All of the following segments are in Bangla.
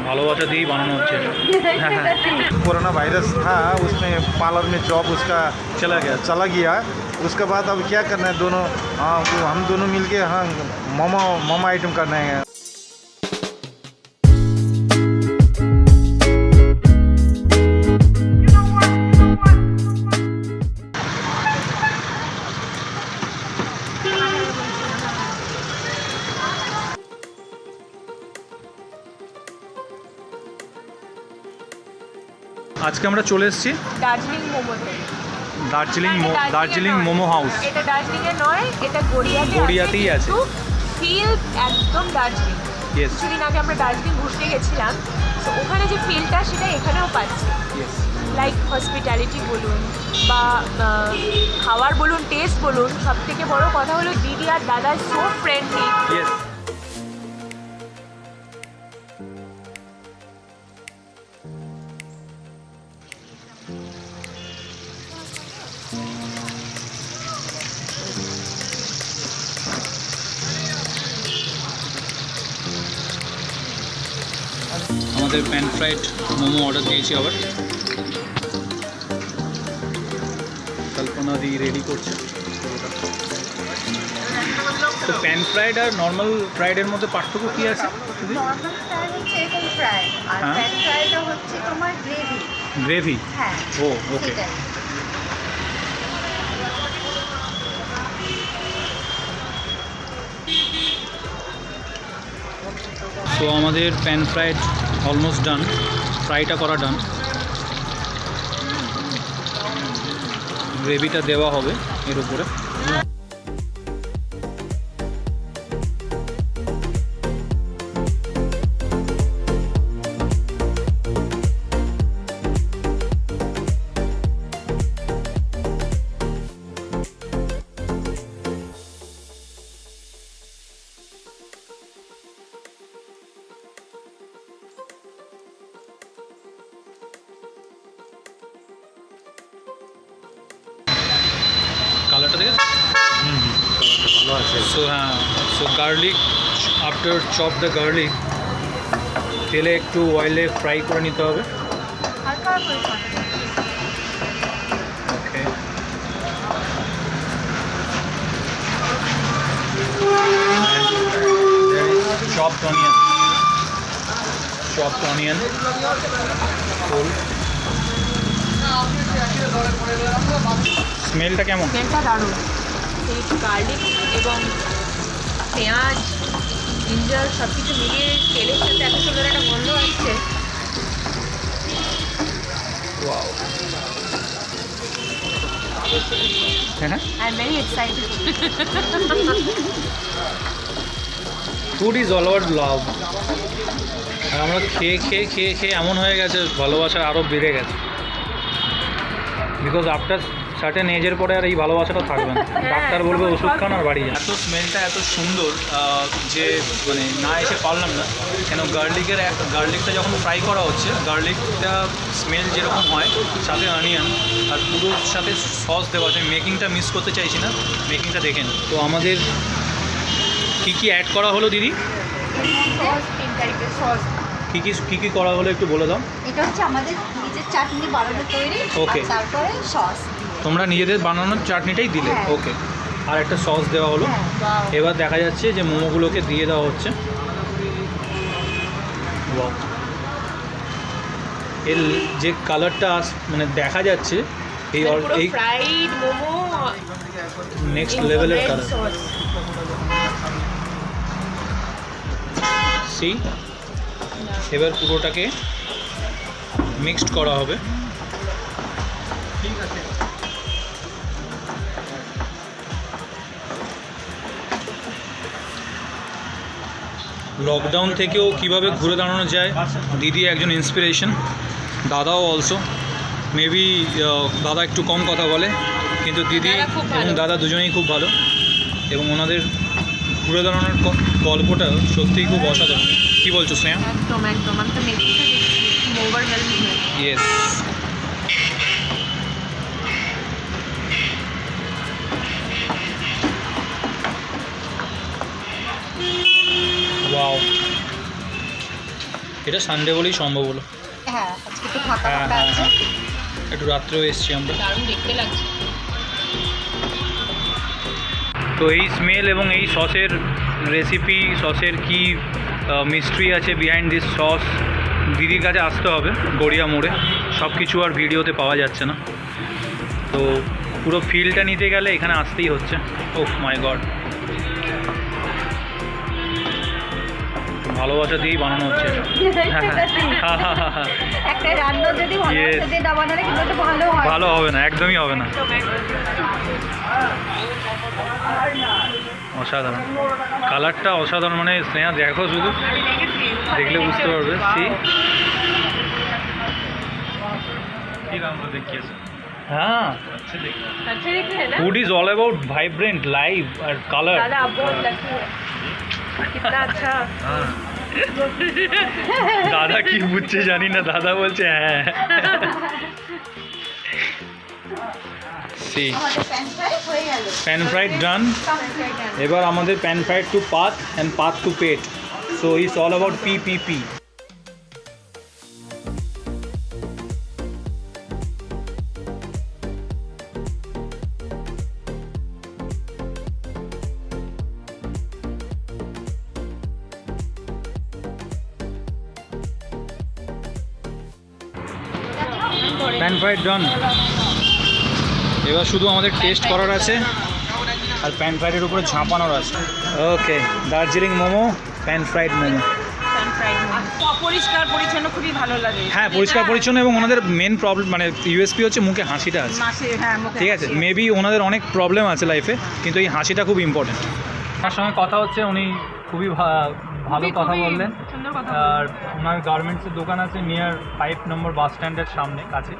ভালোবাসা দিয়েই বানানো হচ্ছে। कोरोना वायरस था उसमें पार्लर में जॉब उसका चला गया। उसके बाद अब क्या करना है दोनों, हाँ हम दोनों मिलके हाँ मोमो आइटम करना है। আজকে আমরা চলে এসেছি দার্জিলিং মোমোতে। দার্জিলিং মোমো হাউস। এটা দার্জিলিংয়ে নয়, এটা গড়িয়াতেই আছে। ফিল একদম দার্জিলিং। ইয়েস, কিছুদিন আগে আমরা দার্জিলিং ঘুরতে গেছিলাম, তো ওখানে যে ফিলটা সেটা এখানেও পাচ্ছি। ইয়েস, লাইক হসপিটালিটি বলুন বা খাবার বলুন, টেস্ট বলুন, সব থেকে বড় কথা হলো দিদি আর দাদা সো ফ্রেন্ডলি। ইয়েস। আমাদের প্যান ফ্রাইড মোমো অর্ডার দিয়েছি আবার। কল্পনা দি রেডি করছে। তো প্যান ফ্রাইড আর নর্মাল ফ্রাইডের মধ্যে পার্থক্য কী আছে? নর্মাল ফ্রাই হচ্ছে এরকম ফ্রাই, আর হ্যাঁ। প্যান ফ্রাইটা হচ্ছে তোমার গ্রেভি। গ্রেভি? হ্যাঁ। ও ওকে। সেটাই। তো আমাদের প্যান ফ্রাইড অলমোস্ট ডান, ফ্রাইটা করা ডান। গ্রেভিটা দেওয়া হবে এর উপরে। কালারটা দেখে ভালো আছে। So garlic, after chop the garlic তেলে একটু অয়েলে ফ্রাই করে নিতে হবে। হালকা করে খাবে। ওকে। chopped onion ফুল। স্মেলটা কেমন? স্মেলটা দারুণ। এই গার্লিক এবং পেঁয়াজ, জিঞ্জার সব কিছু মিলিয়ে তেলের সাথে এত সুন্দর একটা গন্ধ আসছে। ওয়াও। হ্যাঁ, I am very excited. Food is all over love. আর আমরা খেয়ে খেয়ে খেয়ে খেয়ে এমন হয়ে গেছে, ভালোবাসা আরও বেড়ে গেছে। বিকজ আফটার সার্টেন এজের পরে আর এই ভালোবাসাটা থাকবে না। ডাক্তার বলবে ওষুধ খান আর বাড়ি যান। এত স্মেলটা এত সুন্দর যে মানে না এসে পারলাম না। কেন গার্লিকটা যখন ফ্রাই করা হচ্ছে, গার্লিকটা স্মেল যেরকম হয়, সাথে অনিয়ন আর পুরোর সাথে সস দেওয়া আছে। মেকিংটা মিস করতে চাইছি না, মেকিংটা দেখেন। তো আমাদের কী কী অ্যাড করা হলো দিদি? সস, 3 টাইপের সস। কী কী করা হলো একটু বলে দাও। এটা হচ্ছে আমাদের নিজের চাটনি বানানো তৈরি। Okay. আর তারপরে সস। তোমরা নিজেদের বানানোর চাটনিটাই দিলে? হ্যাঁ। ওকে। আর একটা সস দেওয়া হলো। হ্যাঁ। এবার দেখা যাচ্ছে যে মোমোগুলোকে দিয়ে দেওয়া হচ্ছে। Wow. এর যে কালারটা মানে দেখা যাচ্ছে এই ফ্রাইড মোমো নেক্সট লেভেলের কালার। সি এবার পুরোটাকে মিক্সড করা হবে। লকডাউন থেকেও কিভাবে ঘুরে দাঁড়ানো যায়, দিদি একজন ইন্সপিরেশন। দাদাও অলসো। মেবি দাদা একটু কম কথা বলে, কিন্তু দিদি এবং দাদা দুজনেই খুব ভালো। এবং ওনাদের ঘুরে দাঁড়ানোর গল্পটা সত্যিই খুব অসাধারণ। কী বলছো স্নেহা? একদম একদম। আমি তো মেকিংটা দেখছি, ওভারওয়েলমিং। ইয়েস। ওয়াও। এটা সানডে বলেই সম্ভব হলো। হ্যাঁ আজকে একটু ফাঁকা হ্যাঁ ফাঁকা হ্যাঁ আছে। হ্যাঁ, একটু রাত্রেও এসছি আমরা। দারুণ দেখতে লাগছে। তো এই স্মেল এবং এই সসের রেসিপি, সসের কি মিস্ট্রি আছে বিহাইন্ড দিস সস, দিদির কাছে আসতে হবে গড়িয়া মোড়ে। সব কিছু আর ভিডিওতে পাওয়া যাচ্ছে না, তো পুরো ফিলটা নিতে গেলে এখানে আসতেই হচ্ছে। ওহ মাই গড, ভালোবাসা দিয়েই বানানো হচ্ছে এটা। একটা রান্না যদি ভালোবাসা দিয়ে না বানালে কিন্তু ওটা ভালো হয়। ভালো হবে না, একদমই হবে না। অসাধারণ, কালারটা অসাধারণ, মানে স্নেহা দেখো, শুধু দেখলে বুঝতে পারবে। হ্যাঁ, अच्छा दिख रहा है ना? Food is all about vibrant live আর কালার। दादा आप बहुत लकी है, कितना अच्छा। দাদা কি বুঝছে জানি না, দাদা বলছে হ্যাঁ। সি আমাদের প্যান ফ্রাই হয়ে গেল। Pan fried done. এবার আমাদের প্যান ফ্রাইড টু পাথ অ্যান্ড পাথ টু পেট, so it's all about PPP. Pan fried done. এবার শুধু আমাদের টেস্ট করার আছে আর প্যান ফ্রাইডের উপরে ঝাঁপানোর আছে। Okay, Darjeeling momo, pan fried momo. Pan fried পরিষ্কার পরিচ্ছন্ন, খুবই ভালো লাগে। হ্যাঁ, পরিষ্কার পরিচ্ছন্ন, এবং ওনাদের মেন প্রবলেম মানে ইউএসপি হচ্ছে মুখে হাসিটা আছে। মাসে হ্যাঁ মুখে ঠিক আছে, মেবি ওনাদের অনেক প্রবলেম আছে লাইফে, কিন্তু এই হাসিটা খুব ইম্পর্টেন্ট। তার সঙ্গে কথা হচ্ছে, উনি খুবই ভালো কথা বললেন। সুন্দর কথা। আর ওনার গার্মেন্টসের দোকান আছে নিয়ার 5 নম্বর বাস স্ট্যান্ডের সামনে কাছে।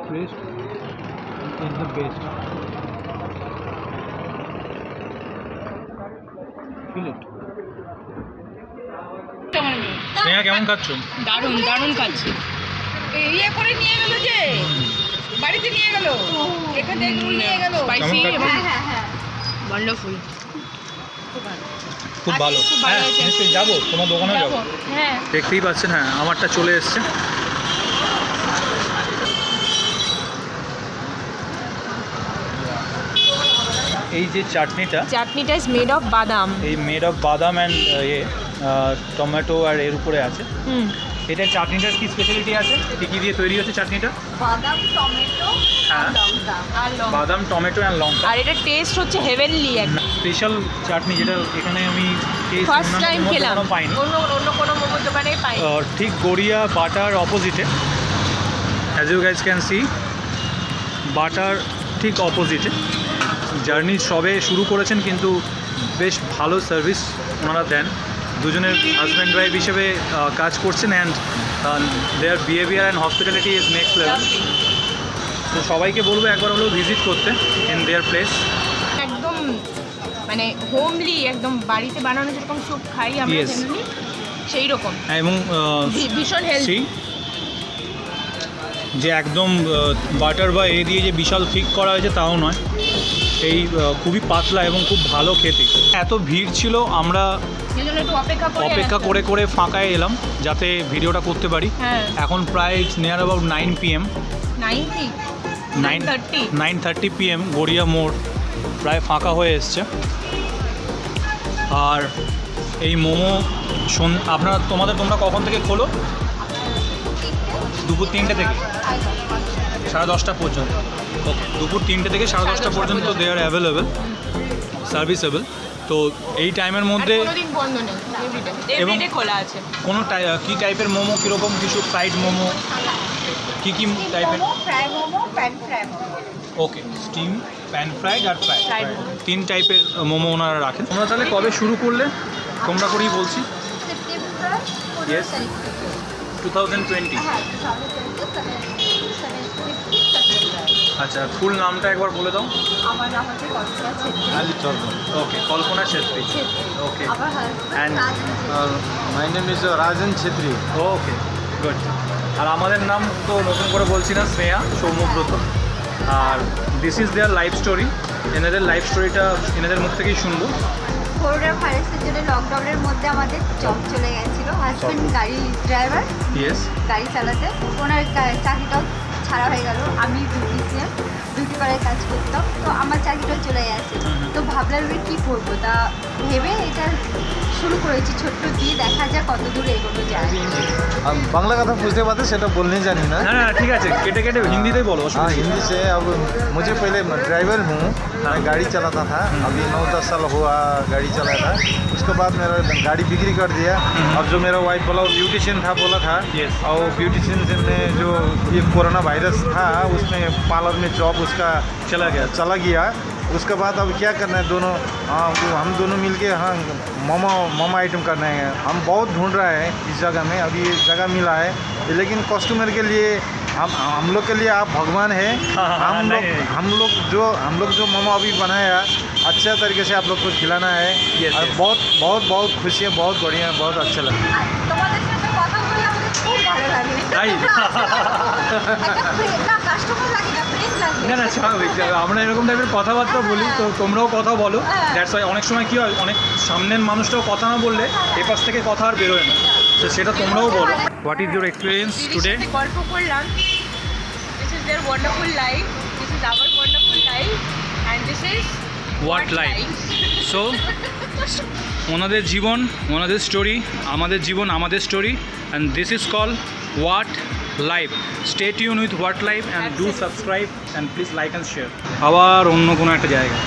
Taste is the best. Feel it. Sneha কেমন খাচ্ছ? দারুণ দারুণ কাছে ইয়ে করে নিয়ে গেল, যে বাড়িতে নিয়ে গেল, এখান থেকে নিয়ে গেল। স্পাইসি কেমন এবং হ্যাঁ হ্যাঁ হ্যাঁ ওয়ান্ডারফুল। খুব ভালো। খুব ভালো হ্যাঁ, হয়েছে। নিশ্চয়ই যাবো, তোমার দোকানেও যাবো। হ্যাঁ দেখতেই পাচ্ছেন, হ্যাঁ আমারটা চলে এসছে। এই যে চাটনিটা, চাটনিটা ইজ মেড অফ বাদাম। এই মেড অফ বাদাম অ্যান্ড টমেটো আর এর উপরে আছে। হুম, এটা চাটনিটার কি স্পেশালিটি আছে, কী কী দিয়ে তৈরি হচ্ছে চাটনিটা? বাদাম টমেটো হ্যাঁ, লঙ্কা আর বাদাম টমেটো অ্যান্ড লঙ্কা। আর এটা টেস্ট হচ্ছে হেভেনলি একটা। স্পেশাল চাটনি, যেটা এখানে আমি ফার্স্ট টাইম খেলাম, পাইনি। অন্য কোনো মোমোর দোকানে পাইনি। ঠিক গড়িয়া বাটার অপোজিটে, as you guys can see, বাটার ঠিক অপোজিটে। জার্নি সবে শুরু করেছেন, কিন্তু বেশ ভালো সার্ভিস ওনারা দেন। দুজনের হাজব্যান্ড ওয়াইফ হিসেবে কাজ করছেন, and there behaviour and hospitality is next level. তো সবাইকে বলবো একবার হলেও ভিজিট করতে ইন দেয়ার প্লেস। একদম মানে হোমলি, একদম বাড়িতে বানানো যেরকম স্যুপ খাই আমরা Yes. জেনারেলি, সেই রকম। এবং ভীষণ হেলদি। যে একদম বাটার বা এ দিয়ে যে বিশাল থিক করা হয়েছে তাও নয়, এই খুবই পাতলা এবং খুব ভালো খেতে। এত ভিড় ছিল, আমরা সেজন্য একটু অপেক্ষা করে করে ফাঁকায় এলাম যাতে ভিডিওটা করতে পারি। হ্যাঁ, এখন প্রায় near about 9 PM, 9:30 9:30 PM। Garia মোড় প্রায় ফাঁকা হয়ে এসছে। আর এই মোমো তোমরা কখন থেকে খোলো? দুপুর 3টে থেকে 10:30 পর্যন্ত। ওকে, দুপুর 3টে থেকে 10:30 পর্যন্ত দে আর অ্যাভেলেবেল, সার্ভিসেবল। তো এই টাইমের মধ্যে কোনোদিন বন্ধ নেই, এবং এভরিডে খোলা আছে। কোনো কী টাইপের মোমো, কীরকম কিছু ফ্রাইড মোমো, কী কী টাইপের? Momo fry momo pan fry momo. Okay, steam, pan fried আর ফ্রাইড, Fried মোমো। 3 টাইপের মোমো ওনারা রাখেন। তোমরা তাহলে কবে শুরু করলে? তোমরা করেই বলছি। September Yes. 2020। হ্যাঁ 2020 আচ্ছা, ফুল নামটা একবার বলে দাও। আমার নাম হচ্ছে কল্পনা ছেত্রী। ওকে, কল্পনা ছেত্রী। ওকে, আমার And, husband Rajan Chhetri. My name is Rajan Chhetri. Okay, good. আর আমাদের নাম তো নতুন করে বলছি না, স্নেহা, সৌম্যব্রত। আর this is their life story. এনাদের লাইফ স্টোরিটা এনাদের মুখ থেকেই শুনবো। করোনা ভাইরাসের জন্য লকডাউনের মধ্যে আমাদের জব চলে গেছিলো। হাজব্যান্ড গাড়ি ড্রাইভার, ইয়েস। গাড়ি চালাতে, ওনার চাকরিটাও ছাড়া হয়ে গেল। আমি বিউটিশিয়ান, বিউটি পার্লারে কাজ করতাম, তো আমার চাকরিটাও চলে গেছে। তো ভাবলাম আমি কী করবো, তা ভেবে এটা শুরু করেছি ছোট্ট দিয়ে, দেখা যাক কত দূর এগোনো যায়। हम बांग्ला का था पूछते बात है सेटा बोलने जानी ना। হ্যাঁ ঠিক আছে, কেটে কেটে হিন্দিতেই বলো। हाँ हिंदी से। अब मुझे पहले ड्राइवर हूँ, मैं गाड़ी चलाता था, अभी 9-10 साल हुआ गाड़ी चलाया था। उसके बाद मेरा गाड़ी बिक्री कर दिया। अब जो मेरा वाइफ बोला वो ब्यूटिशियन था, बोला था। Yes. और ब्यूटिशियन ने जो ये कोरोना वायरस था उसमें पार्लर में जॉब उसका चला गया। उसके बाद अब क्या करना है, दोनों हम दोनों मिलके हाँ मोमो आइटम करना है। हम बहुत ढूंढ रहा है इस जगह में, अभी ये जगह मिला है, लेकिन कस्टमर के लिए हम लोग के लिए आप भगवान है। हम लोग जो मोमो अभी बनाया अच्छा तरीके से आप लोग को खिलाना है। Yes, और yes. बहुत खुशी है, बहुत बढ़िया, बहुत अच्छा लगा। আর তোমাদের সাথে কথা বলে আমাদের খুব ভালো লাগে। তাই না কাস্টমার লাগে না, ফ্রেন্ড লাগে। না না, স্বাভাবিক। আমরা এরকম টাইপের কথাবার্তা বলি, তো তোমরাও কথা বলো। দ্যাটস ওয়াই অনেক সময় কী হয়, অনেক সামনের মানুষটাও কথা না বললে এপাশ থেকে কথা আর বেরোয় না। তো সেটা তোমরাও বলো। What is your experience today? গল্প করলাম। This is there wonderful life, this is our wonderful life, and this is what life. So ওনাদের জীবন, ওনাদের স্টোরি, আমাদের জীবন, আমাদের story, and this is call what life. Stay tune with what life and do subscribe and please like and share. আবার অন্য কোনো একটা জায়গা।